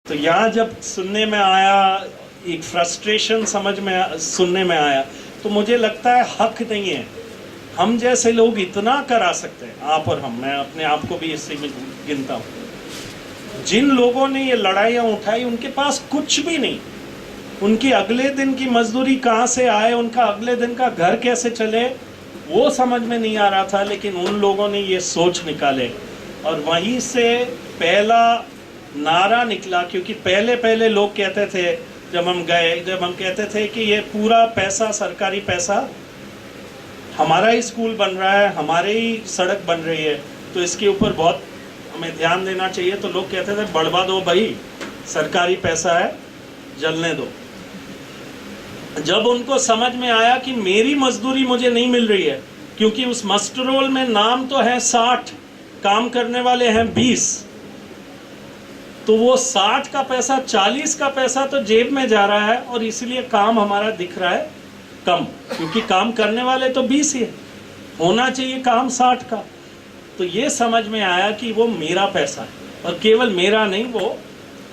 तो यहाँ जब सुनने में आया, एक फ्रस्ट्रेशन सुनने में आया, तो मुझे लगता है हक नहीं है। हम जैसे लोग इतना करा सकते हैं, आप और हम, मैं अपने आप को भी इससे गिनता हूँ। जिन लोगों ने ये लड़ाइयाँ उठाई उनके पास कुछ भी नहीं, उनकी अगले दिन की मजदूरी कहाँ से आए, उनका अगले दिन का घर कैसे चले, वो समझ में नहीं आ रहा था। लेकिन उन लोगों ने ये सोच निकाले और वहीं से पहला नारा निकला। क्योंकि पहले लोग कहते थे, जब हम कहते थे कि ये पूरा पैसा, सरकारी पैसा, हमारा ही स्कूल बन रहा है, हमारे ही सड़क बन रही है, तो इसके ऊपर बहुत हमें ध्यान देना चाहिए। तो लोग कहते थे बढ़वा दो भाई, सरकारी पैसा है, जलने दो। जब उनको समझ में आया कि मेरी मजदूरी मुझे नहीं मिल रही है, क्योंकि उस मस्टर रोल में नाम तो है 60, काम करने वाले हैं 20, तो वो 60 का पैसा, 40 का पैसा तो जेब में जा रहा है और इसलिए काम हमारा दिख रहा है कम, क्योंकि काम करने वाले तो 20 ही है, होना चाहिए काम 60 का। तो ये समझ में आया कि वो मेरा पैसा है और केवल मेरा नहीं, वो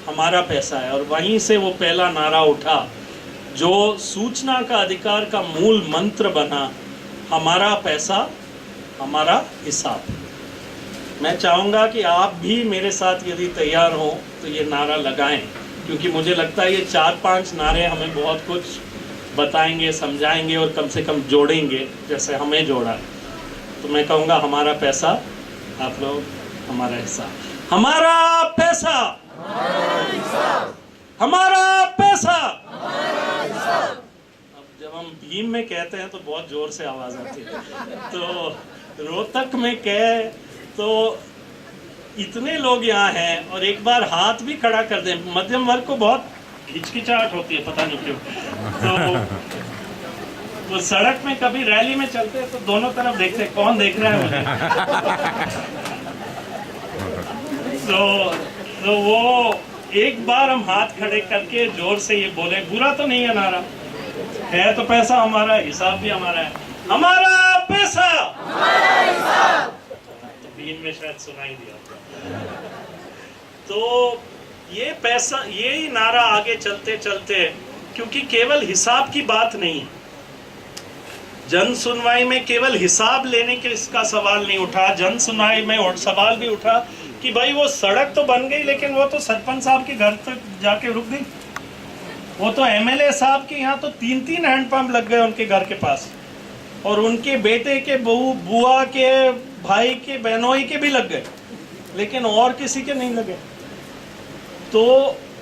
हमारा पैसा है। और वहीं से वो पहला नारा उठा जो सूचना का अधिकार का मूल मंत्र बना, हमारा पैसा हमारा हिसाब। मैं चाहूँगा कि आप भी मेरे साथ यदि तैयार हो तो ये नारा लगाएं, क्योंकि मुझे लगता है ये 4-5 नारे हमें बहुत कुछ बताएंगे, समझाएंगे और कम से कम जोड़ेंगे, जैसे हमें जोड़ा है। तो मैं कहूँगा हमारा पैसा, आप लोग हमारा हिसाब, हमारा पैसा हमारा पैसा। अब जब हम भीम में कहते हैं तो बहुत जोर से आवाज आती है, तो रोहतक में कहे तो इतने लोग यहाँ हैं और एक बार हाथ भी खड़ा कर दें, मध्यम वर्ग को बहुत हिचकिचाहट होती है, पता नहीं क्यों। तो सड़क में कभी रैली में चलते हैं तो दोनों तरफ देखते हैं कौन देख रहा है मुझे। तो वो एक बार हम हाथ खड़े करके जोर से ये बोले, बुरा तो नहीं है नारा, है तो पैसा हमारा, हिसाब भी हमारा है, हमारा पैसा हमारा हिसाब। तो बीन में शायद सुनाई दिया। तो ये पैसा, यही नारा आगे चलते चलते, क्योंकि केवल हिसाब की बात नहीं है, जन सुनवाई में केवल हिसाब लेने के इसका सवाल नहीं उठा, जन सुनवाई में सवाल भी उठा कि भाई वो सड़क तो बन गई, लेकिन वो तो सरपंच साहब के घर तक जाके रुक गई, वो तो एमएलए साहब के यहाँ तो 3-3 हैंडपंप लग गए उनके घर के पास, और उनके बेटे के, बहू, बुआ के, भाई के, बहनोई के भी लग गए, लेकिन और किसी के नहीं लगे। तो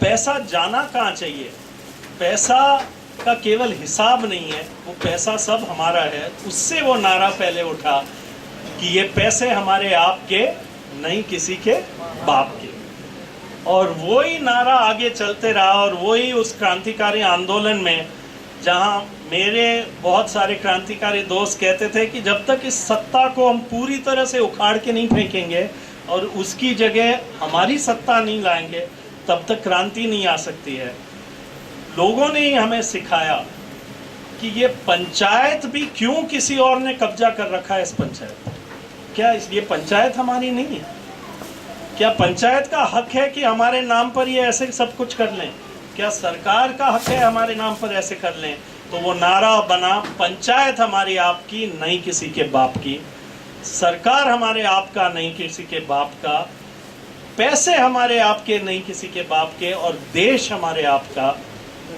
पैसा जाना कहाँ चाहिए? पैसा का केवल हिसाब नहीं है, वो पैसा सब हमारा है। उससे वो नारा पहले उठा कि ये पैसे हमारे आपके नहीं, किसी के बाप के। और वही नारा आगे चलते रहा और वही उस क्रांतिकारी आंदोलन में, जहाँ मेरे बहुत सारे क्रांतिकारी दोस्त कहते थे कि जब तक इस सत्ता को हम पूरी तरह से उखाड़ के नहीं फेंकेंगे और उसकी जगह हमारी सत्ता नहीं लाएंगे, तब तक क्रांति नहीं आ सकती है। लोगों ने ही हमें सिखाया कि ये पंचायत भी क्यों किसी और ने कब्जा कर रखा है इस पंचायत पर। क्या ये पंचायत हमारी नहीं है? क्या पंचायत का हक है कि हमारे नाम पर ये ऐसे सब कुछ कर लें? क्या सरकार का हक है हमारे नाम पर ऐसे कर लें? तो वो नारा बना, पंचायत हमारी आपकी, नहीं किसी के बाप की, सरकार हमारे आपका, नहीं किसी के बाप का, पैसे हमारे आपके, नहीं किसी के बाप के, और देश हमारे आपका,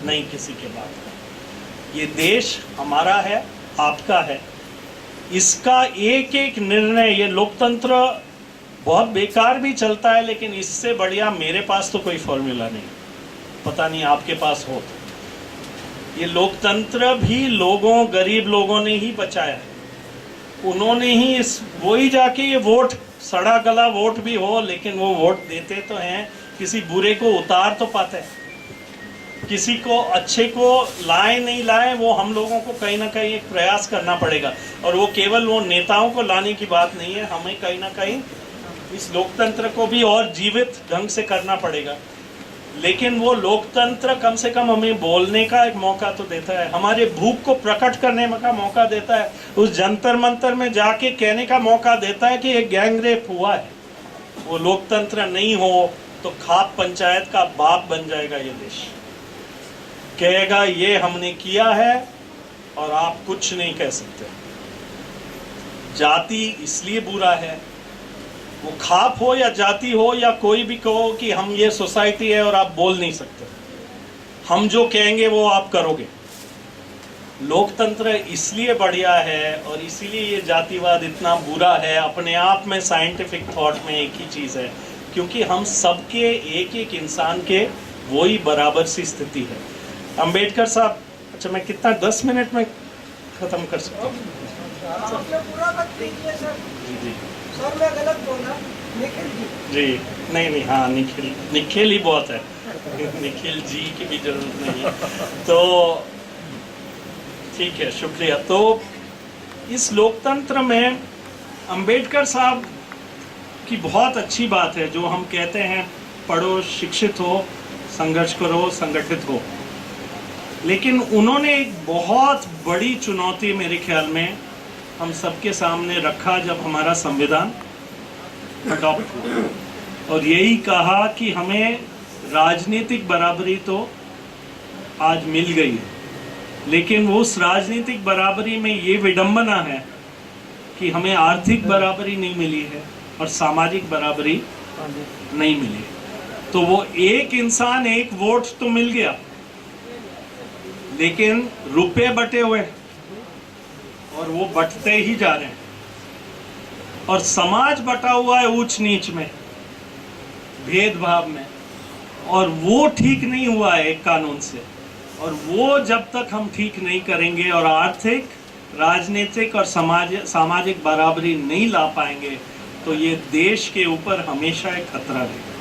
नहीं किसी के बाप का। ये देश हमारा है, आपका है, इसका एक एक निर्णय, ये लोकतंत्र बहुत बेकार भी चलता है, लेकिन इससे बढ़िया मेरे पास तो कोई फॉर्मूला नहीं, पता नहीं आपके पास हो तो। ये लोकतंत्र भी लोगों, गरीब लोगों ने ही बचाया है, उन्होंने ही वही जाके ये वोट, सड़ा गला वोट भी हो, लेकिन वो वोट देते तो हैं, किसी बुरे को उतार तो पाते हैं, किसी को अच्छे को लाए नहीं लाए, वो हम लोगों को कहीं ना कहीं एक प्रयास करना पड़ेगा। और वो केवल वो नेताओं को लाने की बात नहीं है, हमें कहीं ना कहीं इस लोकतंत्र को भी और जीवित ढंग से करना पड़ेगा। लेकिन वो लोकतंत्र कम से कम हमें बोलने का एक मौका तो देता है, हमारे भूख को प्रकट करने का मौका देता है, उस जंतर मंतर में जाके कहने का मौका देता है कि एक गैंग रेप हुआ है। वो लोकतंत्र नहीं हो तो खाप पंचायत का बाप बन जाएगा ये देश। कहेगा ये हमने किया है और आप कुछ नहीं कह सकते। जाति इसलिए बुरा है, वो खाप हो या जाति हो या कोई भी कहो कि हम ये सोसाइटी है और आप बोल नहीं सकते, हम जो कहेंगे वो आप करोगे। लोकतंत्र इसलिए बढ़िया है और इसीलिए ये जातिवाद इतना बुरा है अपने आप में, साइंटिफिक थॉट में एक ही चीज़ है, क्योंकि हम सबके एक एक इंसान के वही बराबर सी स्थिति है। अंबेडकर साहब, अच्छा मैं कितना 10 मिनट में ख़त्म कर सकता हूँ? पूरा मत कीजिए सर। जी सर मैं गलत बोला, निखिल जी। जी नहीं, हाँ निखिल ही बहुत है, निखिल जी की भी जरूरत नहीं है। तो ठीक है, शुक्रिया। तो इस लोकतंत्र में अंबेडकर साहब की बहुत अच्छी बात है जो हम कहते हैं, पढ़ो, शिक्षित हो, संघर्ष करो, संगठित हो। लेकिन उन्होंने एक बहुत बड़ी चुनौती मेरे ख्याल में हम सबके सामने रखा जब हमारा संविधान अडॉप्ट हुआ, और यही कहा कि हमें राजनीतिक बराबरी तो आज मिल गई है, लेकिन वो उस राजनीतिक बराबरी में ये विडंबना है कि हमें आर्थिक बराबरी नहीं मिली है और सामाजिक बराबरी नहीं मिली है। तो वो एक इंसान एक वोट तो मिल गया, लेकिन रुपए बटे हुए और वो बटते ही जा रहे हैं, और समाज बटा हुआ है ऊंच नीच में, भेदभाव में, और वो ठीक नहीं हुआ है एक कानून से। और वो जब तक हम ठीक नहीं करेंगे और आर्थिक, राजनीतिक और सामाजिक बराबरी नहीं ला पाएंगे तो ये देश के ऊपर हमेशा एक खतरा रहेगा।